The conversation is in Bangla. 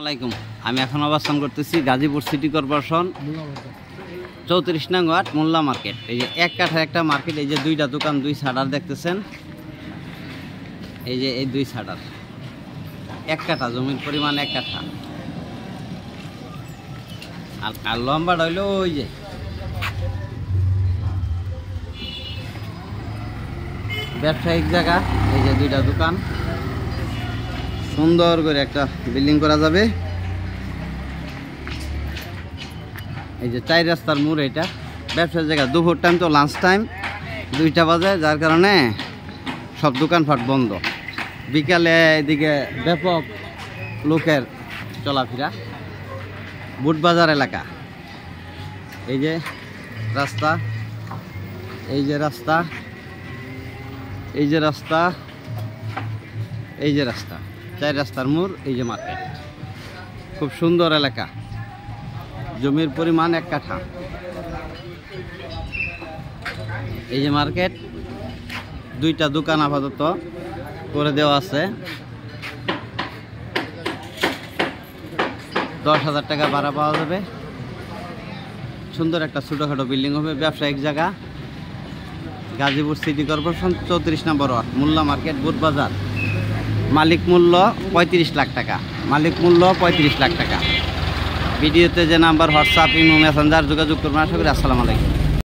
আসসালামাইকুম। আমি এখন অবস্থান করতেছি গাজীপুর সিটি কর্পোরেশন 34 নং ওয়ার্ড মোল্লা মার্কেট। এই যে এক কাঠার একটা মার্কেট, এই যে দুইটা দোকান, দুই শাটার দেখতেছেন। এই যে এই দুই শাটার, এক কাঠা জমির পরিমাণ, এক কাঠা। আর লম্বাটা হইলো ওই যে ব্যবসায়িক জায়গা। এই যে দুইটা দোকান, সুন্দর করে একটা বিল্ডিং করা যাবে। এই যে 4 রাস্তার মোড়, এটা ব্যবসার জায়গা। দুপুর টাইম তো লাঞ্চ টাইম 2টা বাজে, যার কারণে সব দোকানপাট বন্ধ। বিকালে এদিকে ব্যাপক লোকের চলাফেরা। বুটবাজার এলাকা। এই যে রাস্তা, এই যে রাস্তা, এই যে রাস্তা, এই যে রাস্তা, 4 রাস্তার মোড়। এই যে মার্কেট, খুব সুন্দর এলাকা। জমির পরিমাণ 1 কাঠা। এই যে মার্কেট, 2টা দোকান আপাতত করে দেওয়া আছে। 10,000 টাকা ভাড়া পাওয়া যাবে। সুন্দর একটা ছোটোখাটো বিল্ডিং হবে, ব্যবসায়িক জায়গা। গাজীপুর সিটি কর্পোরেশন 34 নম্বর ওয়ার্ড, মোল্লা মার্কেট, বুটবাজার। মালিক মূল্য 35 লাখ টাকা। মালিক মূল্য 35 লাখ টাকা। ভিডিওতে যে নাম্বার, হোয়াটসঅ্যাপ, ইমো, মেসেঞ্জার যোগাযোগ করবেন। আশা করি। আসসালামু আলাইকুম।